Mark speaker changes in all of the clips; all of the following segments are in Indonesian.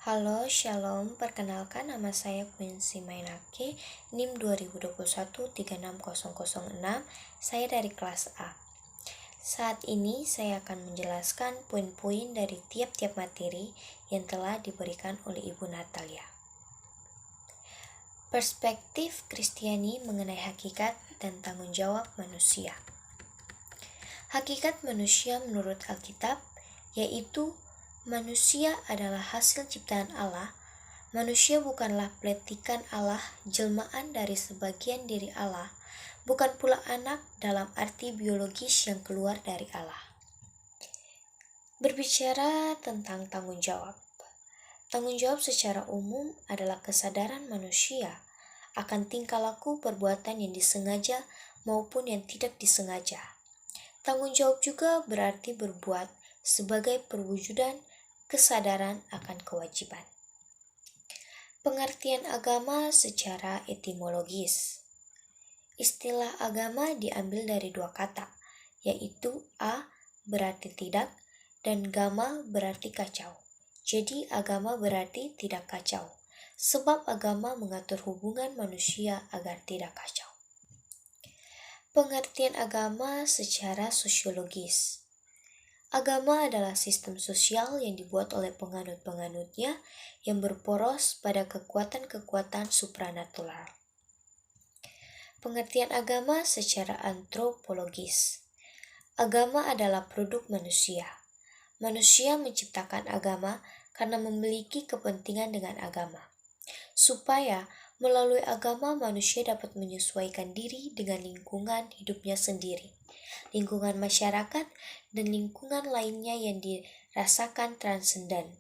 Speaker 1: Halo, Shalom. Perkenalkan, nama saya Quincy Mainake, NIM 2021-36006. Saya dari kelas A. Saat ini saya akan menjelaskan poin-poin dari tiap-tiap materi yang telah diberikan oleh Ibu Natalia. Perspektif Kristiani mengenai hakikat dan tanggung jawab manusia. Hakikat manusia menurut Alkitab yaitu manusia adalah hasil ciptaan Allah. Manusia bukanlah peletikan Allah, jelmaan dari sebagian diri Allah, bukan pula anak dalam arti biologis yang keluar dari Allah. Berbicara tentang tanggung jawab. Tanggung jawab secara umum adalah kesadaran manusia akan tingkah laku perbuatan yang disengaja maupun yang tidak disengaja. Tanggung jawab juga berarti berbuat sebagai perwujudan kesadaran akan kewajiban. Pengertian agama secara etimologis. Istilah agama diambil dari dua kata, yaitu a berarti tidak dan gama berarti kacau. Jadi agama berarti tidak kacau, sebab agama mengatur hubungan manusia agar tidak kacau. Pengertian agama secara sosiologis. Agama adalah sistem sosial yang dibuat oleh penganut-penganutnya yang berporos pada kekuatan-kekuatan supranatural. Pengertian agama secara antropologis. Agama adalah produk manusia. Manusia menciptakan agama karena memiliki kepentingan dengan agama, supaya melalui agama manusia dapat menyesuaikan diri dengan lingkungan hidupnya sendiri, lingkungan masyarakat, dan lingkungan lainnya yang dirasakan transenden.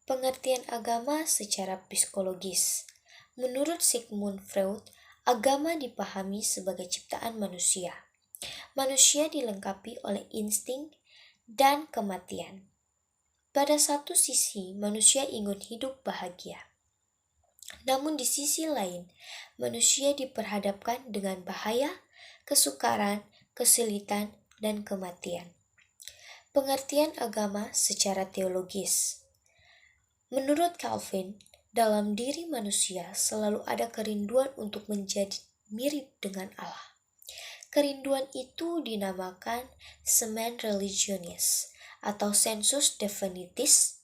Speaker 1: Pengertian agama secara psikologis. Menurut Sigmund Freud, agama dipahami sebagai ciptaan manusia. Manusia dilengkapi oleh insting dan kematian. Pada satu sisi, manusia ingin hidup bahagia. Namun di sisi lain, manusia diperhadapkan dengan bahaya, kesukaran, kesulitan, dan kematian. Pengertian agama secara teologis. Menurut Calvin, dalam diri manusia selalu ada kerinduan untuk menjadi mirip dengan Allah. Kerinduan itu dinamakan semen religionis atau sensus definitis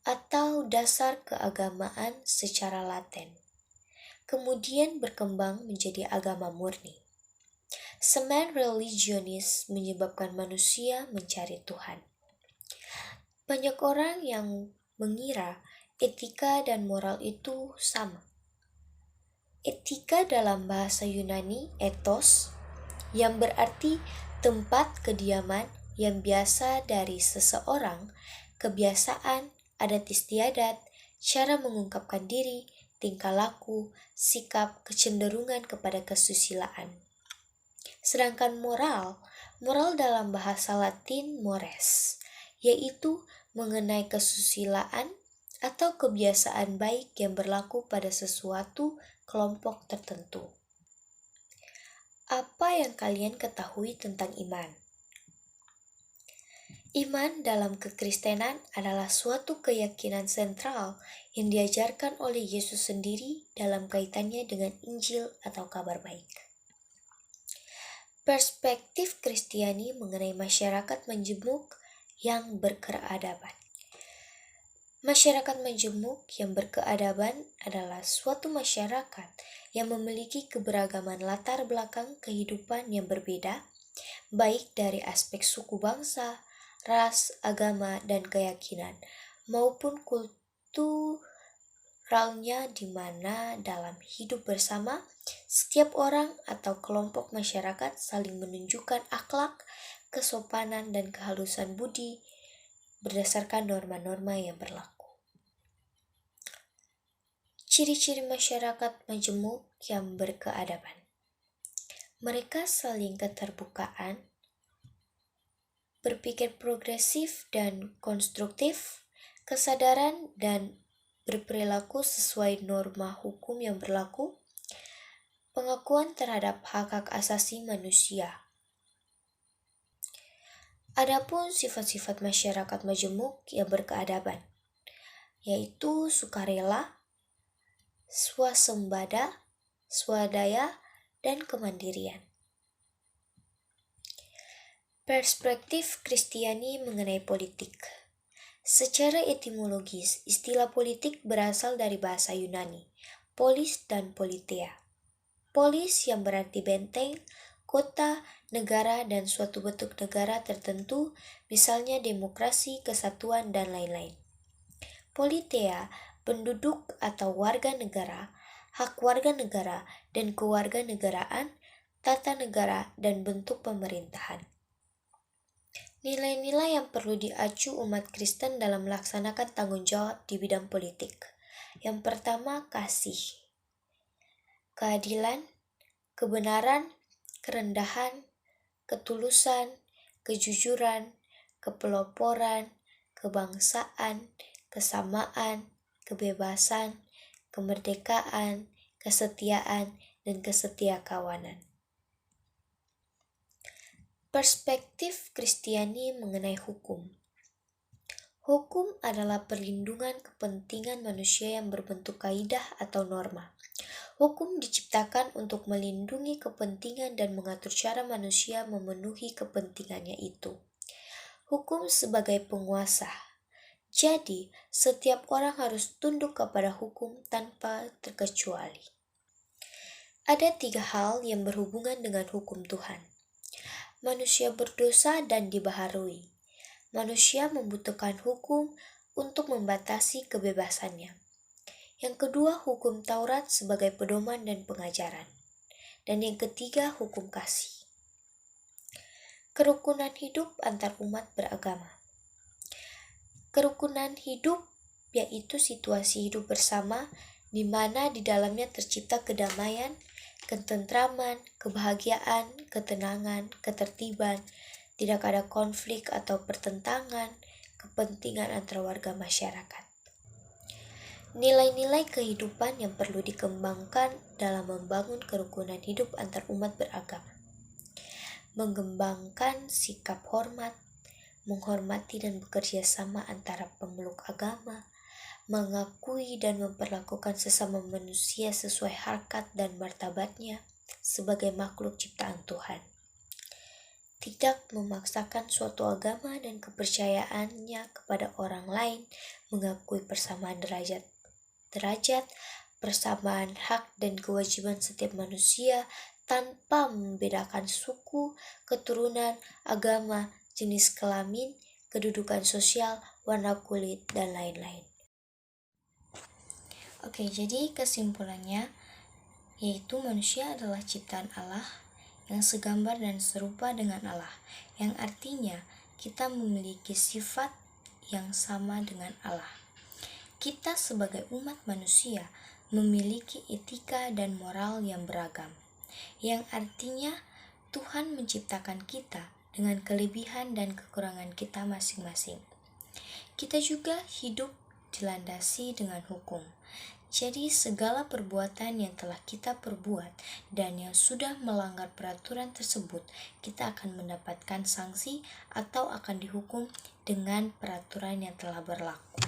Speaker 1: atau dasar keagamaan secara laten. Kemudian berkembang menjadi agama murni. Semen religionis menyebabkan manusia mencari Tuhan. Banyak orang yang mengira etika dan moral itu sama. Etika dalam bahasa Yunani ethos, yang berarti tempat kediaman yang biasa dari seseorang, kebiasaan, adat istiadat, cara mengungkapkan diri, tingkah laku, sikap, kecenderungan kepada kesusilaan. Sedangkan moral dalam bahasa Latin mores, yaitu mengenai kesusilaan atau kebiasaan baik yang berlaku pada sesuatu kelompok tertentu. Apa yang kalian ketahui tentang iman? Iman dalam kekristenan adalah suatu keyakinan sentral yang diajarkan oleh Yesus sendiri dalam kaitannya dengan Injil atau kabar baik. Perspektif Kristiani mengenai masyarakat majemuk yang berkeadaban. Masyarakat majemuk yang berkeadaban adalah suatu masyarakat yang memiliki keberagaman latar belakang kehidupan yang berbeda, baik dari aspek suku bangsa, ras, agama, dan keyakinan, maupun kulturalnya di mana dalam hidup bersama, setiap orang atau kelompok masyarakat saling menunjukkan akhlak, kesopanan, dan kehalusan budi berdasarkan norma-norma yang berlaku. Ciri-ciri masyarakat majemuk yang berkeadaban. Mereka saling keterbukaan, berpikir progresif dan konstruktif, kesadaran dan berperilaku sesuai norma hukum yang berlaku, pengakuan terhadap hak-hak asasi manusia. Adapun sifat-sifat masyarakat majemuk yang berkeadaban. yaitu sukarela, swasembada, swadaya, dan kemandirian. Perspektif Kristiani mengenai politik. Secara etimologis, istilah politik berasal dari bahasa Yunani, polis dan politea. Polis yang berarti benteng, kota, negara, dan suatu bentuk negara tertentu, misalnya demokrasi, kesatuan, dan lain-lain. Politea, penduduk atau warga negara, hak warga negara, dan kewarganegaraan, tata negara, dan bentuk pemerintahan. Nilai-nilai yang perlu diacu umat Kristen dalam melaksanakan tanggung jawab di bidang politik. Yang pertama, kasih, keadilan, kebenaran, kerendahan, ketulusan, kejujuran, kepeloporan, kebangsaan, kesamaan, kebebasan, kemerdekaan, kesetiaan, dan kesetiakawanan. Perspektif Kristiani mengenai hukum. Hukum adalah perlindungan kepentingan manusia yang berbentuk kaidah atau norma. Hukum diciptakan untuk melindungi kepentingan dan mengatur cara manusia memenuhi kepentingannya itu. Hukum sebagai penguasa. Jadi, setiap orang harus tunduk kepada hukum tanpa terkecuali. Ada 3 hal yang berhubungan dengan hukum Tuhan. Manusia berdosa dan dibaharui. Manusia membutuhkan hukum untuk membatasi kebebasannya. Yang kedua, hukum Taurat sebagai pedoman dan pengajaran. Dan yang ketiga, hukum kasih. Kerukunan hidup antar umat beragama. Kerukunan hidup yaitu situasi hidup bersama di mana di dalamnya tercipta kedamaian, ketentraman, kebahagiaan, ketenangan, ketertiban, tidak ada konflik atau pertentangan, kepentingan antara warga masyarakat. Nilai-nilai kehidupan yang perlu dikembangkan dalam membangun kerukunan hidup antar umat beragama. Mengembangkan sikap hormat, menghormati dan bekerja sama antara pemeluk agama, mengakui dan memperlakukan sesama manusia sesuai harkat dan martabatnya sebagai makhluk ciptaan Tuhan. Tidak memaksakan suatu agama dan kepercayaannya kepada orang lain, mengakui persamaan derajat, persamaan hak dan kewajiban setiap manusia tanpa membedakan suku, keturunan, agama, jenis kelamin, kedudukan sosial, warna kulit, dan lain-lain. Oke, jadi kesimpulannya yaitu manusia adalah ciptaan Allah yang segambar dan serupa dengan Allah, yang artinya kita memiliki sifat yang sama dengan Allah. Kita sebagai umat manusia memiliki etika dan moral yang beragam, yang artinya Tuhan menciptakan kita dengan kelebihan dan kekurangan kita masing-masing. Kita juga hidup dilandasi dengan hukum. Jadi segala perbuatan yang telah kita perbuat dan yang sudah melanggar peraturan tersebut, kita akan mendapatkan sanksi atau akan dihukum dengan peraturan yang telah berlaku.